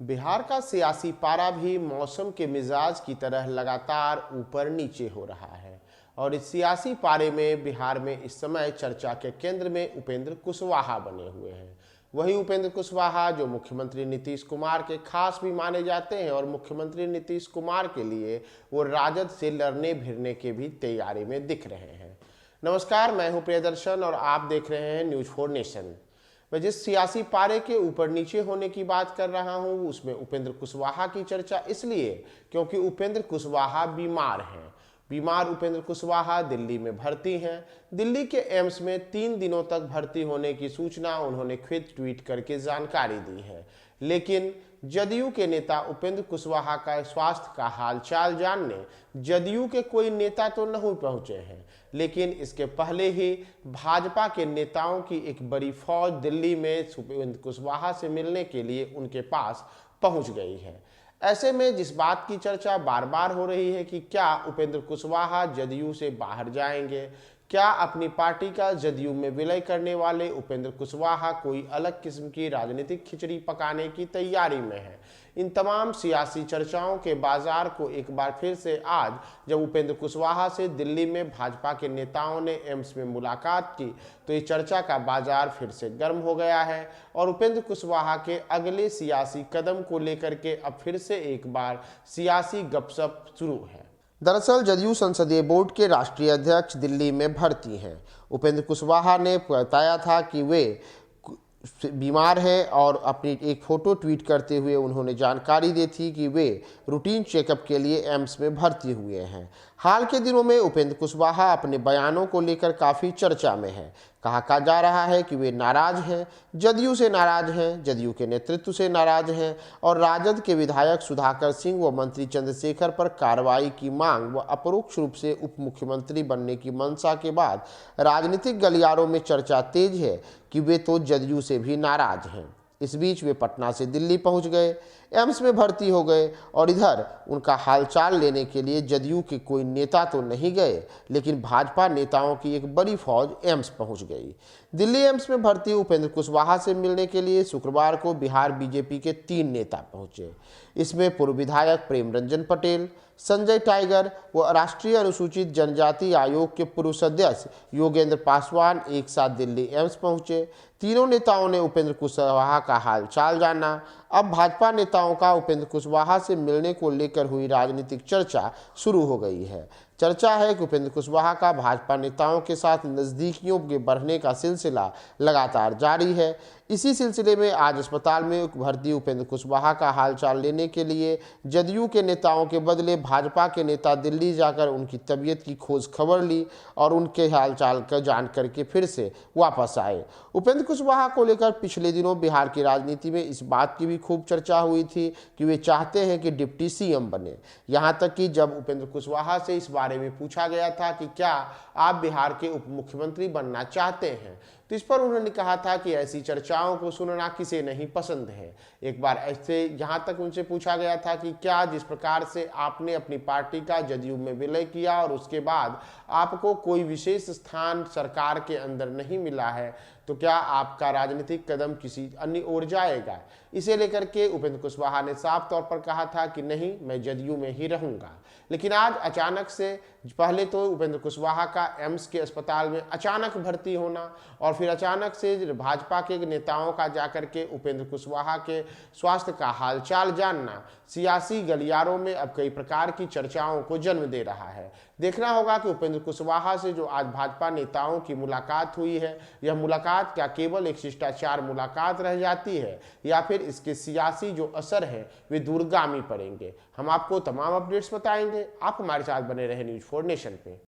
बिहार का सियासी पारा भी मौसम के मिजाज की तरह लगातार ऊपर नीचे हो रहा है और इस सियासी पारे में बिहार में इस समय चर्चा के केंद्र में उपेंद्र कुशवाहा बने हुए हैं। वही उपेंद्र कुशवाहा जो मुख्यमंत्री नीतीश कुमार के खास भी माने जाते हैं और मुख्यमंत्री नीतीश कुमार के लिए वो राजद से लड़ने भिड़ने के भी तैयारी में दिख रहे हैं। नमस्कार, मैं हूं प्रियदर्शन और आप देख रहे हैं न्यूज 4 नेशन। मैं जिस सियासी पारे के ऊपर नीचे होने की बात कर रहा हूं उसमें उपेंद्र कुशवाहा की चर्चा इसलिए क्योंकि उपेंद्र कुशवाहा बीमार हैं। बीमार उपेंद्र कुशवाहा दिल्ली में भर्ती हैं। दिल्ली के एम्स में 3 दिनों तक भर्ती होने की सूचना उन्होंने खुद ट्वीट करके जानकारी दी है। लेकिन जदयू के नेता उपेंद्र कुशवाहा का स्वास्थ्य का हालचाल जानने जदयू के कोई नेता तो नहीं पहुंचे हैं, लेकिन इसके पहले ही भाजपा के नेताओं की एक बड़ी फौज दिल्ली में उपेंद्र कुशवाहा से मिलने के लिए उनके पास पहुंच गई है। ऐसे में जिस बात की चर्चा बार बार हो रही है कि क्या उपेंद्र कुशवाहा जदयू से बाहर जाएंगे, क्या अपनी पार्टी का जदयू में विलय करने वाले उपेंद्र कुशवाहा कोई अलग किस्म की राजनीतिक खिचड़ी पकाने की तैयारी में है। इन तमाम सियासी चर्चाओं के बाजार को एक बार फिर से आज जब उपेंद्र कुशवाहा से दिल्ली में भाजपा के नेताओं ने एम्स में मुलाकात की तो ये चर्चा का बाजार फिर से गर्म हो गया है और उपेंद्र कुशवाहा के अगले सियासी कदम को लेकर के अब फिर से एक बार सियासी गपशप शुरू है। दरअसल जदयू संसदीय बोर्ड के राष्ट्रीय अध्यक्ष दिल्ली में भर्ती हैं। उपेंद्र कुशवाहा ने बताया था कि वे बीमार है और अपनी एक फोटो ट्वीट करते हुए उन्होंने जानकारी दी थी कि वे रूटीन चेकअप के लिए एम्स में भर्ती हुए हैं। हाल के दिनों में उपेंद्र कुशवाहा अपने बयानों को लेकर काफ़ी चर्चा में है। कहा जा रहा है कि वे नाराज हैं, जदयू से नाराज हैं, जदयू के नेतृत्व से नाराज हैं और राजद के विधायक सुधाकर सिंह व मंत्री चंद्रशेखर पर कार्रवाई की मांग व अपरोक्ष रूप से उप मुख्यमंत्री बनने की मंशा के बाद राजनीतिक गलियारों में चर्चा तेज है कि वे तो जदयू से भी नाराज हैं। इस बीच वे पटना से दिल्ली पहुंच गए, एम्स में भर्ती हो गए और इधर उनका हालचाल लेने के लिए जदयू के कोई नेता तो नहीं गए, लेकिन भाजपा नेताओं की एक बड़ी फौज एम्स पहुंच गई। दिल्ली एम्स में भर्ती उपेंद्र कुशवाहा से मिलने के लिए शुक्रवार को बिहार बीजेपी के 3 नेता पहुंचे। इसमें पूर्व विधायक प्रेम रंजन पटेल, संजय टाइगर व राष्ट्रीय अनुसूचित जनजाति आयोग के पूर्व सदस्य योगेंद्र पासवान एक साथ दिल्ली एम्स पहुंचे। तीनों नेताओं ने उपेंद्र कुशवाहा का हालचाल जाना। अब भाजपा नेताओं का उपेंद्र कुशवाहा से मिलने को लेकर हुई राजनीतिक चर्चा शुरू हो गई है। चर्चा है कि उपेंद्र कुशवाहा का भाजपा नेताओं के साथ नज़दीकियों के बढ़ने का सिलसिला लगातार जारी है। इसी सिलसिले में आज अस्पताल में भर्ती उपेंद्र कुशवाहा का हालचाल लेने के लिए जदयू के नेताओं के बदले भाजपा के नेता दिल्ली जाकर उनकी तबीयत की खोज खबर ली और उनके हालचाल का जान करके फिर से वापस आए। उपेंद्र कुशवाहा को लेकर पिछले दिनों बिहार की राजनीति में इस बात की भी खूब चर्चा हुई थी कि वे चाहते हैं कि डिप्टी सीएम बने। यहाँ तक कि जब उपेंद्र कुशवाहा से इस बारे में पूछा गया था कि क्या आप बिहार के उप मुख्यमंत्री बनना चाहते हैं तो इस पर उन्होंने कहा था कि ऐसी चर्चाओं को सुनना किसे नहीं पसंद है। एक बार ऐसे यहाँ तक उनसे पूछा गया था कि क्या जिस प्रकार से आपने अपनी पार्टी का जदयू में विलय किया और उसके बाद आपको कोई विशेष स्थान सरकार के अंदर नहीं मिला है तो क्या आपका राजनीतिक कदम किसी अन्य ओर जाएगा। इसे लेकर के उपेंद्र कुशवाहा ने साफ तौर पर कहा था कि नहीं, मैं जदयू में ही रहूंगा। लेकिन आज अचानक से पहले तो उपेंद्र कुशवाहा का एम्स के अस्पताल में अचानक भर्ती होना और फिर अचानक से भाजपा के नेताओं का जाकर के उपेंद्र कुशवाहा के स्वास्थ्य का हालचाल जानना सियासी गलियारों में अब कई प्रकार की चर्चाओं को जन्म दे रहा है। देखना होगा कि उपेंद्र कुशवाहा से जो आज भाजपा नेताओं की मुलाकात हुई है, यह मुलाकात क्या केवल एक शिष्टाचार मुलाकात रह जाती है या फिर इसके सियासी जो असर है वे दूरगामी पड़ेंगे। हम आपको तमाम अपडेट्स बताएंगे। आप हमारे साथ बने रहे न्यूज 4 नेशन पे।